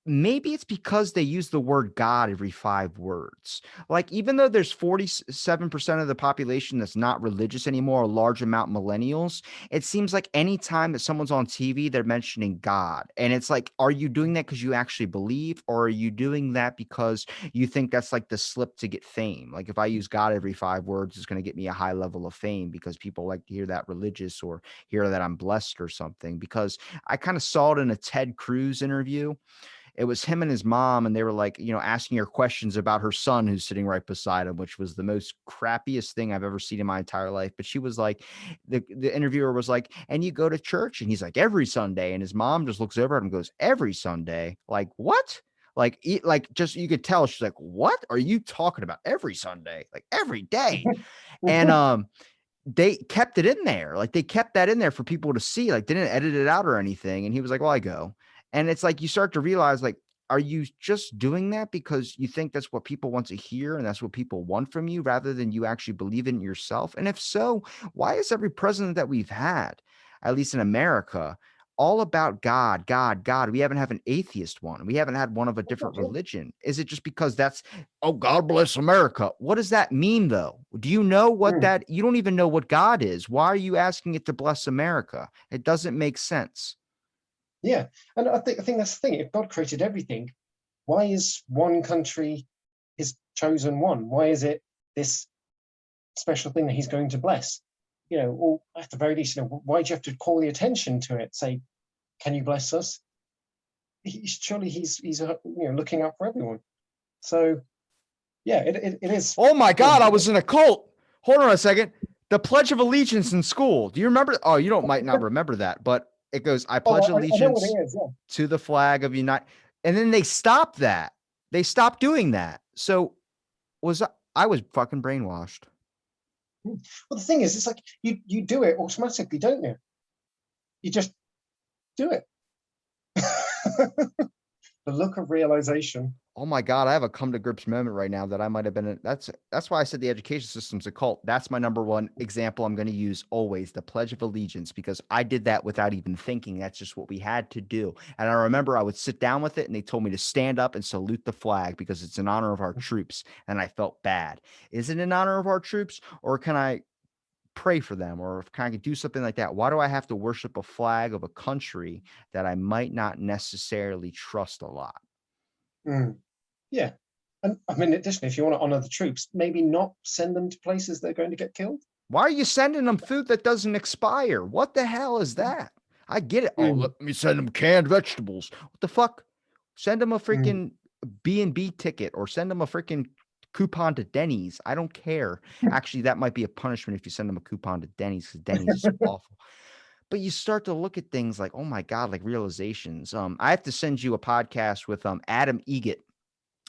Maybe it's because they use the word God every 5 words. Like, even though there's 47% of the population that's not religious anymore, a large amount millennials, it seems like anytime that someone's on TV, they're mentioning God. And it's like, are you doing that because you actually believe, or are you doing that because you think that's like the slip to get fame? Like, if I use God every 5 words, it's going to get me a high level of fame because people like to hear that religious or hear that I'm blessed or something. Because I kind of saw it in a Ted Cruz interview. It was him and his mom, and they were like, asking her questions about her son who's sitting right beside him, which was the most crappiest thing I've ever seen in my entire life. But she was like, the interviewer was like, and you go to church? And he's like, every Sunday. And his mom just looks over at him and goes, every Sunday? Like, what? Like just you could tell she's like, what are you talking about? Every Sunday, like every day. And they kept it in there. Like, they kept that in there for people to see, like, they didn't edit it out or anything. And he was like, well, I go. And it's like, you start to realize, like, are you just doing that because you think that's what people want to hear and that's what people want from you rather than you actually believe in yourself? And if so, why is every president that we've had, at least in America, all about God, God, God? We haven't had an atheist one. We haven't had one of a oh God, different yeah. religion. Is it just because that's, oh, God bless America? What does that mean, though? Do you know what Mm, that, you don't even know what God is. Why are you asking it to bless America? It doesn't make sense. yeah, and I think that's the thing. If God created everything, why is one country his chosen one? Why is it this special thing that he's going to bless? Or at the very least, why do you have to call the attention to it? Say, can you bless us? Surely he's looking out for everyone. So yeah, it is. Oh my You God, I was in a cult. Hold on a second. The Pledge of Allegiance in school. Do you remember? Oh, you don't might not remember that, but it goes, I oh, pledge I know what allegiance it is. Yeah. to the flag of United. And then they stopped that. They stopped doing that. So I was fucking brainwashed. Mm. Well, the thing is, it's like you do it automatically, don't you? You just do it. The look of realization. Oh my God, I have a come to grips moment right now that I might have been that's why I said the education system's a cult. That's my number one example I'm going to use always, the Pledge of Allegiance, because I did that without even thinking. That's just what we had to do. And I remember I would sit down with it and they told me to stand up and salute the flag because it's in honor of our troops. And I felt bad. Is it in honor of our troops, or can I pray for them, or can I do something like that? Why do I have to worship a flag of a country that I might not necessarily trust a lot? Mm. Yeah. And I mean, additionally, if you want to honor the troops, maybe not send them to places they're going to get killed. Why are you sending them food that doesn't expire? What the hell is that? I get it. Oh, Mm, let me send them canned vegetables. What the fuck? Send them a mm. freaking B&B ticket or send them a freaking coupon to Denny's. I don't care. Actually, that might be a punishment if you send them a coupon to Denny's because Denny's is awful. But you start to look at things like, oh my God, like realizations. I have to send you a podcast with Adam Egget.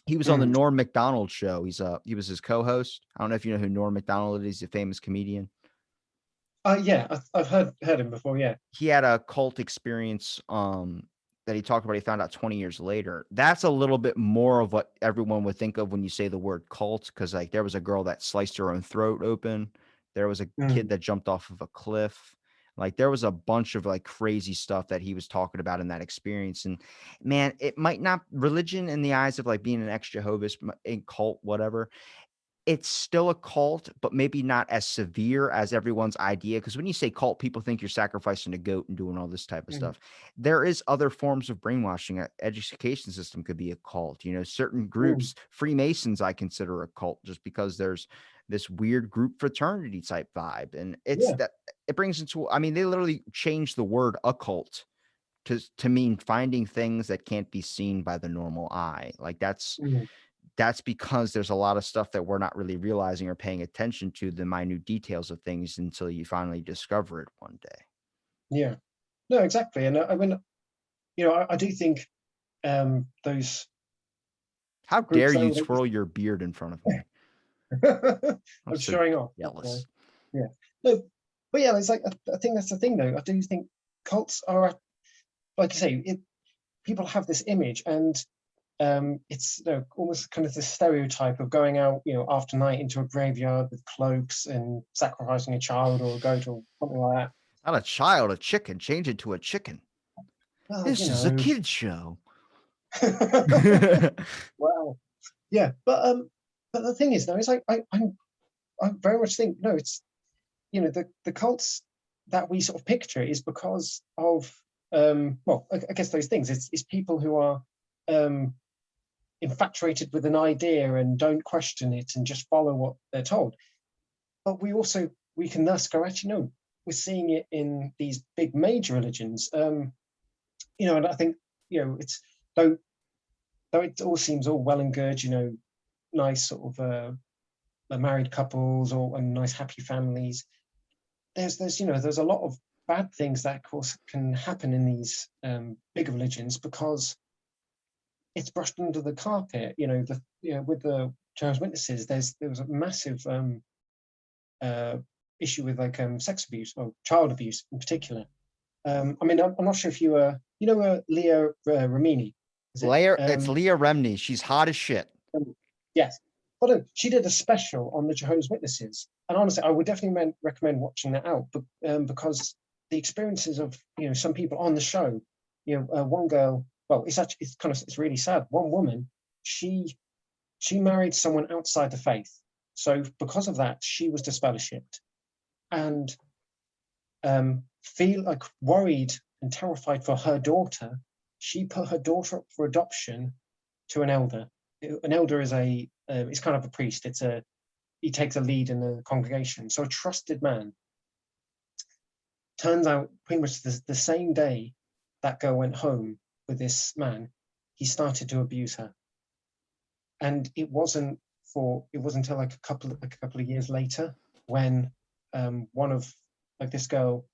He was on the Mm. Norm Macdonald show. He was his co-host. I don't know if you know who Norm Macdonald is. He's a famous comedian. Yeah, I've heard him before. Yeah. He had a cult experience that he talked about. He found out 20 years later. That's a little bit more of what everyone would think of when you say the word cult, because like there was a girl that sliced her own throat open. There was a kid Mm. that jumped off of a cliff. Like there was a bunch of like crazy stuff that he was talking about in that experience. And man, it might not religion in the eyes of like being an ex-Jehovah's in cult, whatever, it's still a cult, but maybe not as severe as everyone's idea. Because when you say cult, people think you're sacrificing a goat and doing all this type of Mm. stuff. There is other forms of brainwashing. Education system could be a cult. You know, certain Mm. groups, Freemasons, I consider a cult just because there's this weird group fraternity type vibe, and it's Yeah. that it brings into. I mean, they literally changed the word occult to mean finding things that can't be seen by the normal eye. Like Mm. that's because there's a lot of stuff that we're not really realizing or paying attention to the minute details of things until you finally discover it one day. Yeah. No, exactly. And I mean, I do think those How dare groups you though. twirl your beard in front of me? I'm I'm so showing off. jealous. Yeah. No, but yeah, it's like I think that's the thing though. I do think cults are, like you say, people have this image, and it's almost kind of this stereotype of going out, after night into a graveyard with cloaks and sacrificing a child or a goat or something like Not a child, a chicken. Change it to a chicken. that. Well, This is a kid show. wow. Yeah, but the thing is though, is I very much think no, it's the cults that we sort of picture is because of well, I guess those things. It's people who are um, infatuated with an idea and don't question it and just follow what they're told. But we can thus go, actually no, we're seeing it in these big major religions. And I think it's though though it all seems all well and good, nice sort of married couples or and nice happy families. There's a lot of bad things that of course can happen in these bigger religions because it's brushed under the carpet. With the Jehovah's Witnesses, there was a massive uh, issue with like sex abuse or child abuse in particular. I mean, I'm not sure if Leah Ramini, is it? It's Leah Remini. She's hot as shit. Yes. But she did a special on the Jehovah's Witnesses, and honestly, I would definitely recommend watching that out. But because the experiences of some people on the show, one girl, well, it's really sad. One woman, she married someone outside the faith, so because of that, she was disfellowshipped, and feel like worried and terrified for her daughter. She put her daughter up for adoption to an elder. An elder is it's kind of a priest. He takes a lead in the congregation. So a trusted man. Turns out pretty much the same day that girl went home with this man, he started to abuse her. And it wasn't until like a couple of years later when one of like this girl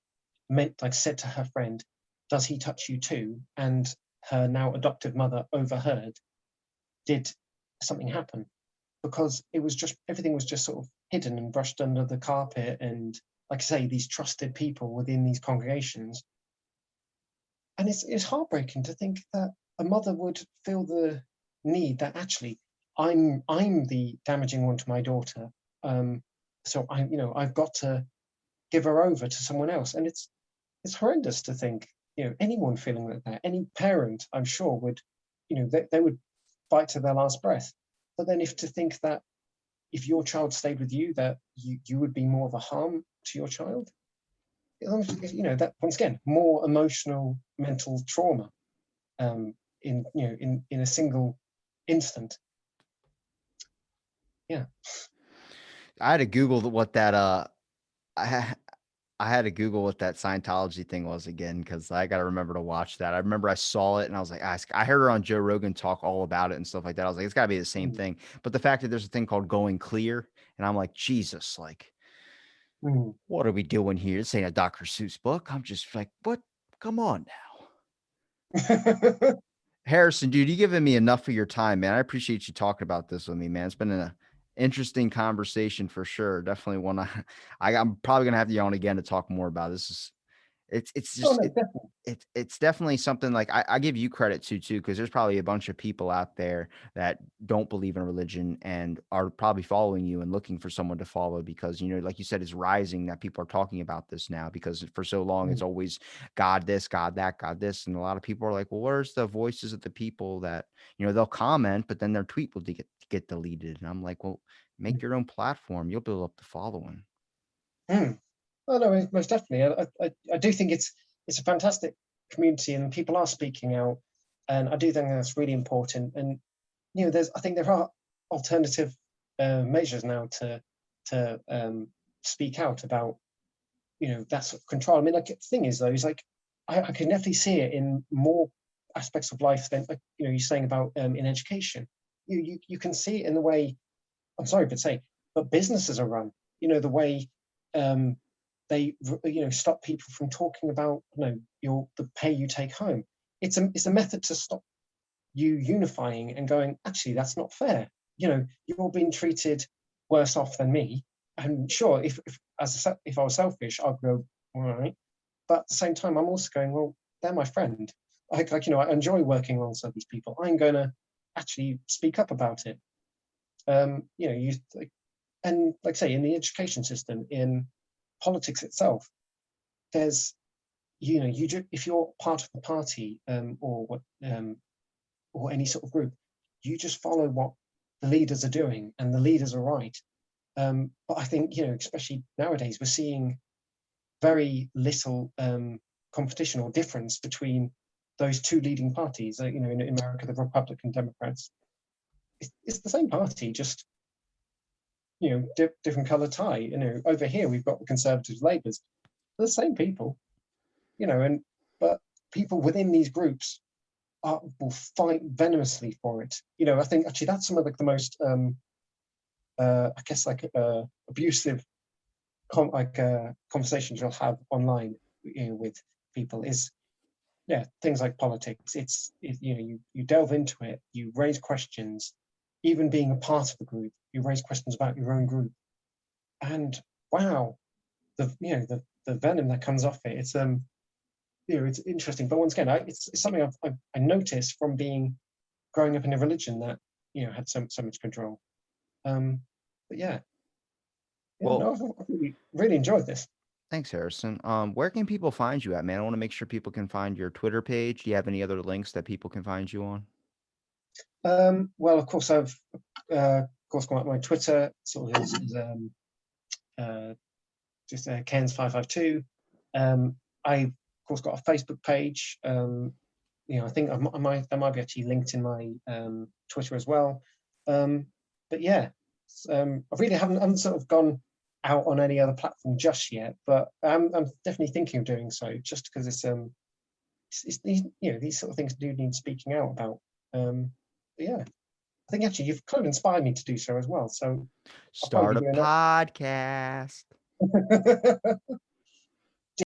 said to her friend, "Does he touch you too?" And her now adoptive mother overheard. Did something happen? Because everything was just sort of hidden and brushed under the carpet, and like I say, these trusted people within these congregations. And it's heartbreaking to think that a mother would feel the need that actually I'm the damaging one to my daughter. So I've got to give her over to someone else. And it's horrendous to think, anyone feeling like that, any parent, I'm sure would, they would fight to their last breath. But then to think that if your child stayed with you, that you would be more of a harm to your child, that once again, more emotional, mental trauma in a single instant. Yeah. I had to Google what that I I had to Google what that Scientology thing was again because I got to remember to watch that. I remember I saw it and I was like, I heard her on Joe Rogan talk all about it and stuff like that. I was like, it's got to be the same Mm. thing. But the fact that there's a thing called going clear, and I'm like, Jesus, like Mm. What are we doing here? This ain't a Dr. Seuss book. I'm just like, what? Come on now. Harrison, dude, you giving me enough of your time, man. I appreciate you talking about this with me, man. It's been an interesting conversation for sure. Definitely one I'm probably gonna have you on again to talk more about. This is it's Oh just no, definitely. it's definitely something like I give you credit to too, because there's probably a bunch of people out there that don't believe in religion and are probably following you and looking for someone to follow because like you said, it's rising that people are talking about this now because for so long Mm. it's always God this, God that, God this. And a lot of people are like, well, where's the voices of the people that, they'll comment, but then their tweet will get deleted. And I'm like, well, make your own platform. You'll build up the following. Mm. Oh no, most definitely. I do think it's a fantastic community, and people are speaking out, and I do think that's really important. And I think there are alternative measures now to speak out about that sort of control. I mean, like the thing is though, is like I can definitely see it in more aspects of life than like you're saying about in education. You can see it in the way, I'm sorry to say, but businesses are run. The way um, they stop people from talking about the pay you take home. It's a method to stop you unifying and going, actually, that's not fair. You're being treated worse off than me. And sure, if I was selfish, I'd go, all right. But at the same time, I'm also going, well, they're my friend. I enjoy working alongside these people. I'm going to actually speak up about it. You like, and like I say, in the education system, in politics itself, there's if you're part of the party or any sort of group, you just follow what the leaders are doing, and the leaders are right. But I think especially nowadays, we're seeing very little competition or difference between those two leading parties. In America, the Republican Democrats, it's the same party, just different color tie. Over here we've got the Conservatives, Labours, they're the same people. And but people within these groups will fight venomously for it. I think actually that's some of the most, I guess, abusive conversations you'll have online, with people is things like politics. You delve into it, you raise questions, even being a part of the group, you raise questions about your own group, and wow, the venom that comes off it. It's interesting, but once again, it's something I noticed from growing up in a religion that had so much control. But yeah, Well, no, I've really enjoyed this. thanks, Harrison. Where can people find you at, man? I want to make sure people can find your Twitter page. Do you have any other links that people can find you on? Well, of course, I've of course got my Twitter sort of is uh, just Cairns 552. I of course got a Facebook page. I think that might be actually linked in my Twitter as well. But yeah, I really haven't sort of gone out on any other platform just yet, but I'm definitely thinking of doing so, just because it's these sort of things do need speaking out about. But yeah, I think actually you've kind of inspired me to do so as well. So I'll probably Start be a doing podcast. that.